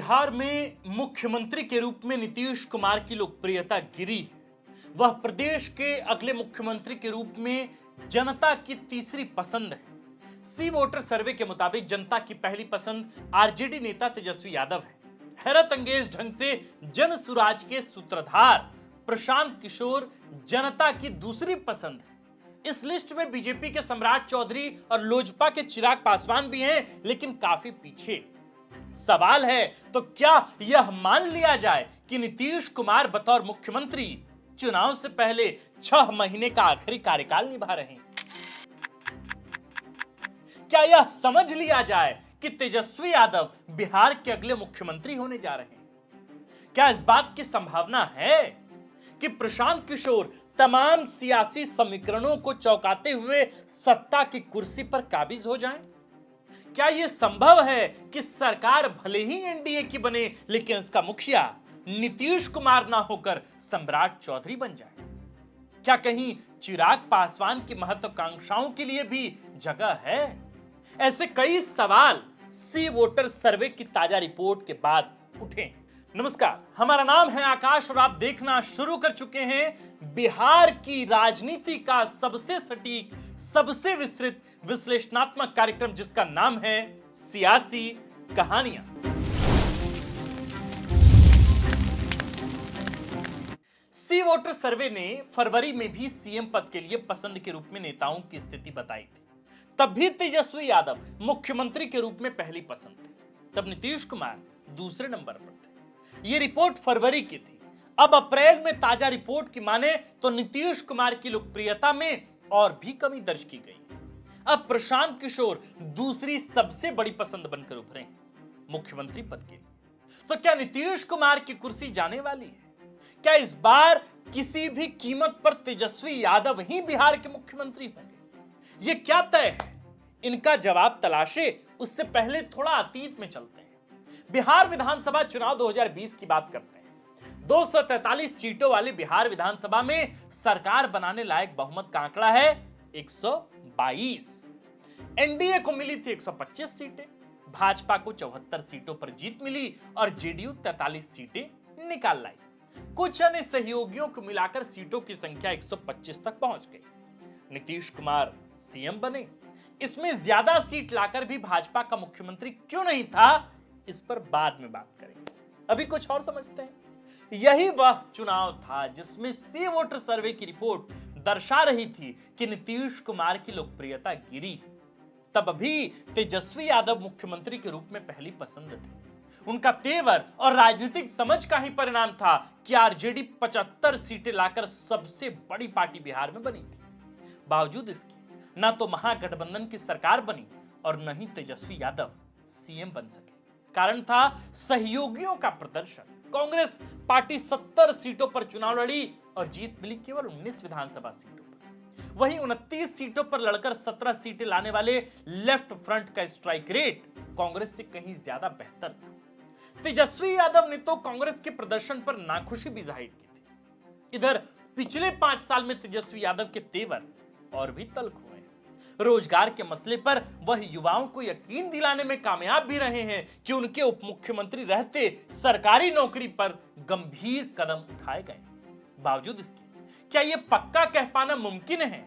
बिहार में मुख्यमंत्री के रूप में नीतीश कुमार की लोकप्रियता गिरी है। वह प्रदेश के अगले मुख्यमंत्री के रूप में जनता की तीसरी पसंद है। सी वोटर सर्वे के मुताबिक जनता की पहली पसंद आरजेडी नेता तेजस्वी यादव है। हैरत अंगेज ढंग से जन सुराज के सूत्रधार प्रशांत किशोर जनता की दूसरी पसंद है। इस लिस्ट में बीजेपी के सम्राट चौधरी और लोजपा के चिराग पासवान भी हैं, लेकिन काफी पीछे। सवाल है तो क्या यह मान लिया जाए कि नीतीश कुमार बतौर मुख्यमंत्री चुनाव से पहले 6 महीने का आखिरी कार्यकाल निभा रहे हैं? क्या यह समझ लिया जाए कि तेजस्वी यादव बिहार के अगले मुख्यमंत्री होने जा रहे हैं? क्या इस बात की संभावना है कि प्रशांत किशोर तमाम सियासी समीकरणों को चौंकाते हुए सत्ता की कुर्सी पर काबिज हो जाएं? क्या यह संभव है कि सरकार भले ही एनडीए की बने, लेकिन इसका मुखिया नीतीश कुमार ना होकर सम्राट चौधरी बन जाए? क्या कहीं चिराग पासवान की महत्वाकांक्षाओं के लिए भी जगह है? ऐसे कई सवाल सी वोटर सर्वे की ताजा रिपोर्ट के बाद उठे। नमस्कार, हमारा नाम है आकाश और आप देखना शुरू कर चुके हैं बिहार की राजनीति का सबसे सटीक, सबसे विस्तृत विश्लेषणात्मक कार्यक्रम, जिसका नाम है सियासी कहानियां। सी वोटर सर्वे ने फरवरी में भी सीएम पद के लिए पसंद के रूप में नेताओं की स्थिति बताई थी। तब भी तेजस्वी यादव मुख्यमंत्री के रूप में पहली पसंद थे, तब नीतीश कुमार दूसरे नंबर पर थे। यह रिपोर्ट फरवरी की थी। अब अप्रैल में ताजा रिपोर्ट की माने तो नीतीश कुमार की लोकप्रियता में और भी कमी दर्ज की गई। अब प्रशांत किशोर दूसरी सबसे बड़ी पसंद बनकर उभरे हैं मुख्यमंत्री पद के लिए। तो क्या नीतीश कुमार की कुर्सी जाने वाली है? क्या इस बार किसी भी कीमत पर तेजस्वी यादव ही बिहार के मुख्यमंत्री होंगे? यह क्या तय है? इनका जवाब तलाशे उससे पहले थोड़ा अतीत में चलते हैं। बिहार विधानसभा चुनाव 2020 की बात करते हैं। 243 सीटों वाली बिहार विधानसभा में सरकार बनाने लायक बहुमत का आंकड़ा है 122। एनडीए को मिली थी 125 सीटें, भाजपा को 74 सीटों पर जीत मिली और जेडीयू 43 सीटें निकाल लाई। कुछ अन्य सहयोगियों को मिलाकर सीटों की संख्या 125 तक पहुंच गई। नीतीश कुमार सीएम बने। इसमें ज्यादा सीट लाकर भी भाजपा का मुख्यमंत्री क्यों नहीं था, इस पर बाद में बात करेंगे। अभी कुछ और समझते हैं। यही वह चुनाव था जिसमें सी वोटर सर्वे की रिपोर्ट दर्शा रही थी कि नीतीश कुमार की लोकप्रियता गिरी। तब भी तेजस्वी यादव मुख्यमंत्री के रूप में पहली पसंद थे। उनका तेवर और राजनीतिक समझ का ही परिणाम था कि आरजेडी 75 सीटें लाकर सबसे बड़ी पार्टी बिहार में बनी थी। बावजूद इसके न तो महागठबंधन की सरकार बनी और न ही तेजस्वी यादव सीएम बन सके। कारण था सहयोगियों का प्रदर्शन। कांग्रेस पार्टी 70 सीटों पर चुनाव लड़ी और जीत मिली केवल 19 विधानसभा सीटों पर। वहीं 29 सीटों पर लड़कर 17 सीटें लाने वाले लेफ्ट फ्रंट का स्ट्राइक रेट कांग्रेस से कहीं ज्यादा बेहतर था। तेजस्वी यादव ने तो कांग्रेस के प्रदर्शन पर नाखुशी भी जाहिर की थी। इधर पिछले 5 साल में तेजस्वी यादव के तेवर और भी तल्ख हुए। रोजगार के मसले पर वह युवाओं को यकीन दिलाने में कामयाब भी रहे हैं कि उनके उप मुख्यमंत्री रहते सरकारी नौकरी पर गंभीर कदम उठाए गए। बावजूद इसके क्या यह पक्का कह पाना मुमकिन है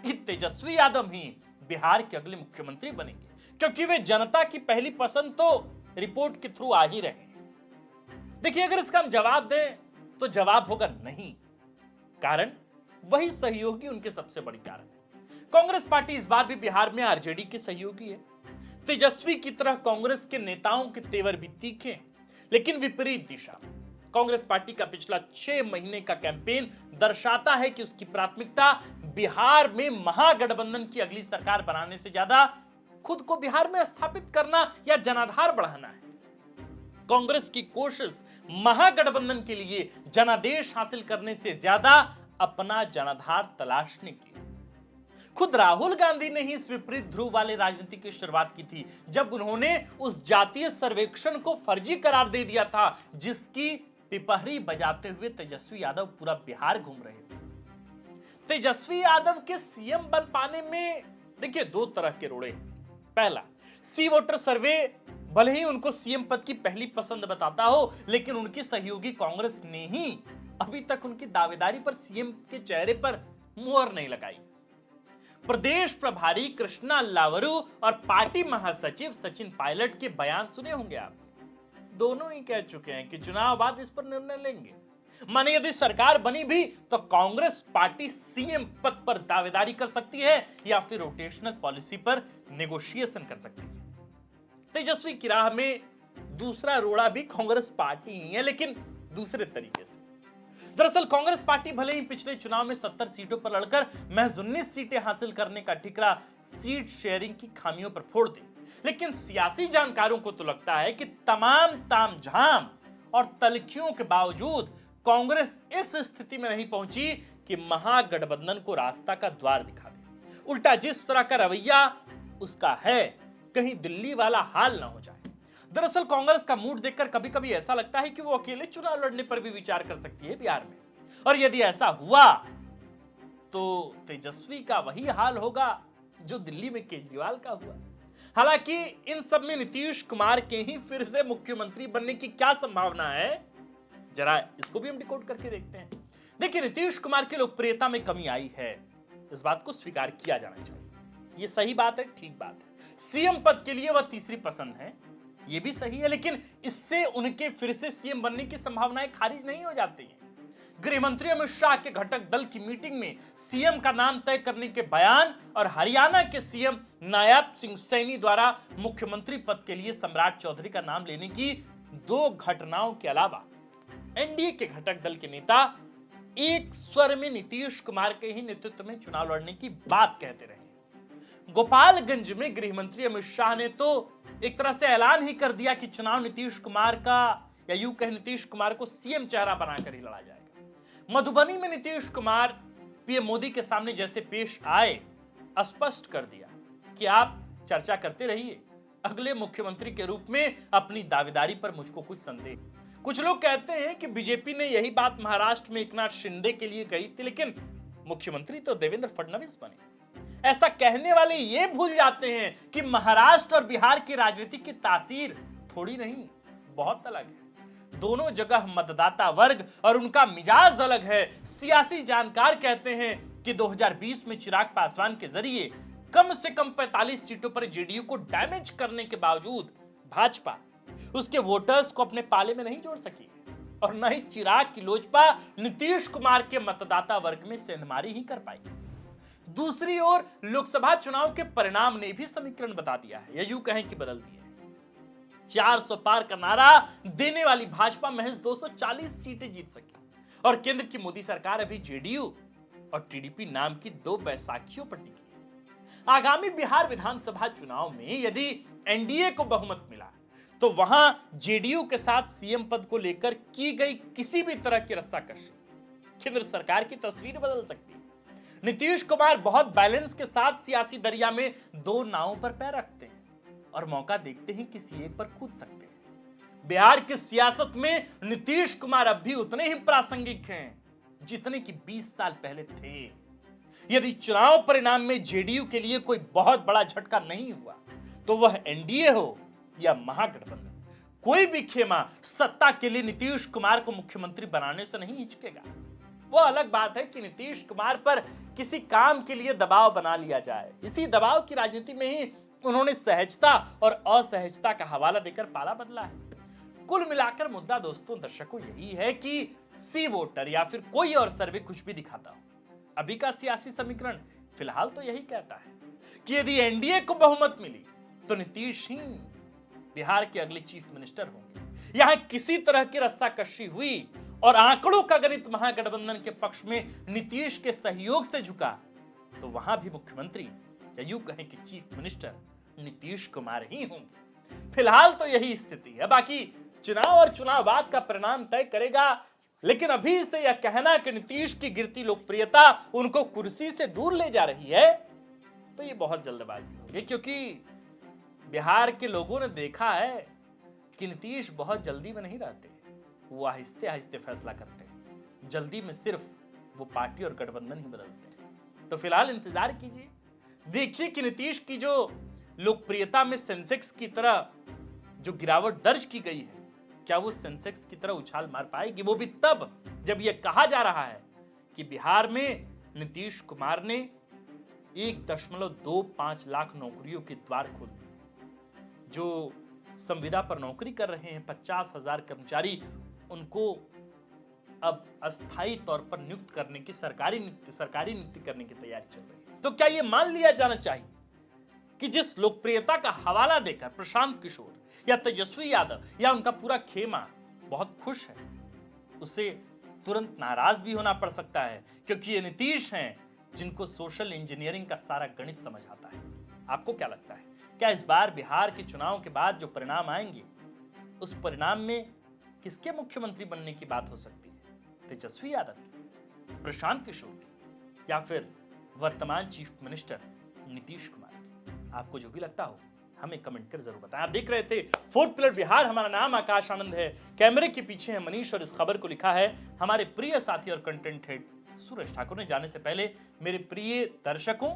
कि तेजस्वी यादव ही बिहार के अगले मुख्यमंत्री बनेंगे? क्योंकि वे जनता की पहली पसंद तो रिपोर्ट के थ्रू आ ही रहे हैं। देखिए, अगर इसका हम जवाब दें तो जवाब होगा नहीं। कारण वही सहयोगी उनके सबसे बड़ी कारण है। कांग्रेस पार्टी इस बार भी बिहार में आरजेडी के सहयोगी है। तेजस्वी की तरह कांग्रेस के नेताओं के तेवर भी तीखे हैं, लेकिन विपरीत दिशा। कांग्रेस पार्टी का पिछला 6 महीने का कैंपेन दर्शाता है कि उसकी प्राथमिकता बिहार में महागठबंधन की अगली सरकार बनाने से ज्यादा खुद को बिहार में स्थापित करना या जनाधार बढ़ाना है। कांग्रेस की कोशिश महागठबंधन के लिए जनादेश हासिल करने से ज्यादा अपना जनाधार तलाशने की। खुद राहुल गांधी ने ही इस विपरीत ध्रुव वाले राजनीति की शुरुआत की थी, जब उन्होंने उस जातीय सर्वेक्षण को फर्जी करार दे दिया था जिसकी पिपहरी बजाते हुए तेजस्वी यादव पूरा बिहार घूम रहे थे। तेजस्वी यादव के सीएम बन पाने में देखिए 2 तरह के रोड़े। पहला, सी वोटर सर्वे भले ही उनको सीएम पद की पहली पसंद बताता हो, लेकिन उनकी सहयोगी कांग्रेस ने ही अभी तक उनकी दावेदारी पर सीएम के चेहरे पर मुहर नहीं लगाई। प्रदेश प्रभारी कृष्णा लावरू और पार्टी महासचिव सचिन पायलट के बयान सुने होंगे आप। दोनों ही कह चुके हैं कि चुनाव बाद इस पर निर्णय लेंगे। माने यदि सरकार बनी भी तो कांग्रेस पार्टी सीएम पद पर दावेदारी कर सकती है या फिर रोटेशनल पॉलिसी पर नेगोशिएशन कर सकती है। तेजस्वी की राह में दूसरा रोड़ा भी कांग्रेस पार्टी ही है, लेकिन दूसरे तरीके से। दरअसल कांग्रेस पार्टी भले ही पिछले चुनाव में 70 सीटों पर लड़कर महज 19 सीटें हासिल करने का ठिकरा सीट शेयरिंग की खामियों पर फोड़ दे, लेकिन सियासी जानकारों को तो लगता है कि तमाम तामझाम और तलखियों के बावजूद कांग्रेस इस स्थिति में नहीं पहुंची कि महागठबंधन को रास्ता का द्वार दिखा दे। उल्टा जिस तरह का रवैया उसका है, कहीं दिल्ली वाला हाल ना हो जाए। दरअसल कांग्रेस का मूड देखकर कभी कभी ऐसा लगता है कि वो अकेले चुनाव लड़ने पर भी विचार कर सकती है बिहार में, और यदि ऐसा हुआ तो तेजस्वी का वही हाल होगा जो दिल्ली में केजरीवाल का हुआ। हालांकि इन सब में नीतीश कुमार के ही फिर से मुख्यमंत्री बनने की क्या संभावना है, जरा इसको भी हम डिकोड करके देखते हैं। देखिए, नीतीश कुमार की लोकप्रियता में कमी आई है, इस बात को स्वीकार किया जाना चाहिए। ये सही बात है, ठीक बात है। सीएम पद के लिए वह तीसरी पसंद है, ये भी सही है, लेकिन इससे उनके फिर से सीएम बनने की संभावनाएं खारिज नहीं हो जाती हैं। गृह मंत्री अमित शाह के घटक दल की मीटिंग में सीएम का नाम तय करने के बयान और हरियाणा के सीएम नायब सिंह सैनी द्वारा मुख्यमंत्री पद के लिए सम्राट चौधरी का नाम लेने की दो घटनाओं के अलावा एनडीए के घटक दल के नेता एक स्वर में नीतीश कुमार के ही नेतृत्व में चुनाव लड़ने की बात कहते रहे। गोपालगंज में गृह मंत्री अमित शाह ने तो एक तरह से ऐलान ही कर दिया कि चुनाव नीतीश कुमार का, या यूं कहें नीतीश कुमार को सीएम चेहरा बनाकर ही लड़ा जाएगा। मधुबनी में नीतीश कुमार पीएम मोदी के सामने जैसे पेश आए, स्पष्ट कर दिया कि आप चर्चा करते रहिए, अगले मुख्यमंत्री के रूप में अपनी दावेदारी पर मुझको कुछ संदेह। कुछ लोग कहते हैं कि बीजेपी ने यही बात महाराष्ट्र में एकनाथ शिंदे के लिए कही थी, लेकिन मुख्यमंत्री तो देवेंद्र फडणवीस बने। ऐसा कहने वाले ये भूल जाते हैं कि महाराष्ट्र और बिहार की राजनीति की तासीर थोड़ी नहीं, बहुत अलग है। दोनों जगह मतदाता वर्ग और उनका मिजाज अलग है। सियासी जानकार कहते हैं कि 2020 में चिराग पासवान के जरिए कम से कम 45 सीटों पर जेडीयू को डैमेज करने के बावजूद भाजपा उसके वोटर्स को अपने पाले में नहीं जोड़ सकी, और न ही चिराग की लोजपा नीतीश कुमार के मतदाता वर्ग में सेंधमारी ही कर पाई। दूसरी ओर लोकसभा चुनाव के परिणाम ने भी समीकरण बता दिया है, या यूं कहें कि बदल दिया है। 400 पार का नारा देने वाली भाजपा महज 240 सीटें जीत सकी, और केंद्र की मोदी सरकार अभी जेडीयू और टीडीपी नाम की दो बैसाखियों पर टिकी है। आगामी बिहार विधानसभा चुनाव में यदि एनडीए को बहुमत मिला तो वहां जेडीयू के साथ सीएम पद को लेकर की गई किसी भी तरह की रस्साकशी केंद्र सरकार की तस्वीर बदल सकती है। नीतीश कुमार बहुत बैलेंस के साथ सियासी दरिया में दो नावों पर पैर रखते हैं और मौका देखते ही किसी एक पर कूद सकते हैं। बिहार की सियासत में नीतीश कुमार अब भी उतने ही प्रासंगिक हैं जितने कि 20 साल पहले थे। यदि चुनाव परिणाम में जेडीयू के लिए कोई बहुत बड़ा झटका नहीं हुआ तो वह एनडीए हो या महागठबंधन, कोई भी खेमा सत्ता के लिए नीतीश कुमार को मुख्यमंत्री बनाने से नहीं हिचकेगा। वो अलग बात है कि नीतीश कुमार पर किसी काम के लिए दबाव बना लिया जाए। इसी दबाव की राजनीति में ही उन्होंने सहजता और असहजता का हवाला देकर पाला बदला है। कुल मिलाकर मुद्दा दोस्तों, दर्शकों, यही है कि सी वोटर या फिर कोई और सर्वे कुछ भी दिखाता हो, अभी का सियासी समीकरण फिलहाल तो यही कहता है कि यदि एनडीए को बहुमत मिली तो नीतीश ही बिहार के अगले चीफ मिनिस्टर होंगे। यहां किसी तरह की रस्साकशी हुई और आंकड़ों का गणित महागठबंधन के पक्ष में नीतीश के सहयोग से झुका तो वहां भी मुख्यमंत्री, या यूं कहें कि चीफ मिनिस्टर, नीतीश कुमार ही होंगे। फिलहाल तो यही स्थिति है, बाकी चुनाव और चुनाव बाद का परिणाम तय करेगा। लेकिन अभी से यह कहना कि नीतीश की गिरती लोकप्रियता उनको कुर्सी से दूर ले जा रही है तो ये बहुत जल्दबाजी होगी, क्योंकि बिहार के लोगों ने देखा है कि नीतीश बहुत जल्दी में नहीं रहते, वो आहिस्ते आहिस्ते फैसला करते हैं। जल्दी में सिर्फ वो पार्टी और गठबंधन ही बदलते हैं। तो फिलहाल इंतजार कीजिए, देखिए कि नीतीश की जो लोकप्रियता में सेंसेक्स की तरह जो गिरावट दर्ज की गई है, क्या वो सेंसेक्स की तरह उछाल मार पाएगी? वो भी तब जब यह कहा जा रहा है कि बिहार में नीतीश कुमार ने 1.25 लाख नौकरियों के द्वार खोल दिए। जो संविदा पर नौकरी कर रहे हैं 50,000 कर्मचारी, उनको अब अस्थायी तौर पर नियुक्त करने की सरकारी नियुक्ति करने की तैयारी चल रही है। तो क्या यह मान लिया जाना चाहिए कि जिस लोकप्रियता का हवाला देकर प्रशांत किशोर या तेजस्वी यादव या उनका पूरा खेमा बहुत खुश है, उसे तुरंत नाराज भी होना पड़ सकता है, क्योंकि ये नीतीश हैं जिनको सोशल इंजीनियरिंग का सारा गणित समझ आता है। आपको क्या लगता है, क्या इस बार बिहार के चुनाव के बाद जो परिणाम आएंगे, उस परिणाम में किसके मुख्यमंत्री बनने की बात हो सकती है? तेजस्वी यादव की, प्रशांत किशोर की, या फिर वर्तमान चीफ मिनिस्टर नीतीश कुमार की? आपको जो भी लगता हो हमें कमेंट कर जरूर बताएं। आप देख रहे थे फोर्थ पिलर बिहार। हमारा नाम आकाश आनंद है, कैमरे के पीछे है मनीष, और इस खबर को लिखा है हमारे प्रिय साथी और कंटेंट हेड सूरज ठाकुर ने। जाने से पहले मेरे प्रिय दर्शकों,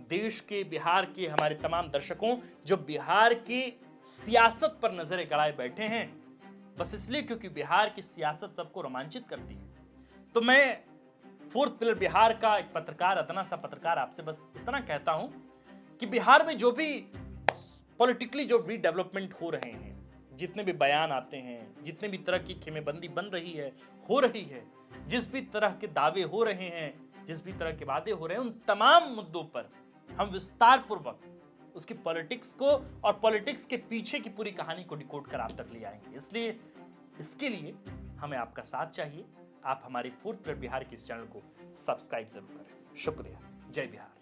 देश के, बिहार के हमारे तमाम दर्शकों जो बिहार की सियासत पर नजरें गड़ाए बैठे हैं, बस इसलिए क्योंकि बिहार की सियासत सबको रोमांचित करती है, तो मैं फोर्थ पिलर बिहार का एक पत्रकार, अदना सा पत्रकार, आपसे बस इतना कहता हूं कि बिहार में जो भी पॉलिटिकली जो भी डेवलपमेंट हो रहे हैं, जितने भी बयान आते हैं, जितने भी तरह की खेमेबंदी बन रही है, हो रही है, जिस भी तरह के दावे हो रहे हैं, जिस भी तरह के वादे हो रहे हैं, उन तमाम मुद्दों पर हम विस्तार पूर्वक उसकी पॉलिटिक्स को और पॉलिटिक्स के पीछे की पूरी कहानी को डिकोड कर आप तक ले आएंगे। इसलिए इसके लिए हमें आपका साथ चाहिए। आप हमारे फोर्थ पिलर बिहार के इस चैनल को सब्सक्राइब जरूर करें। शुक्रिया। जय बिहार।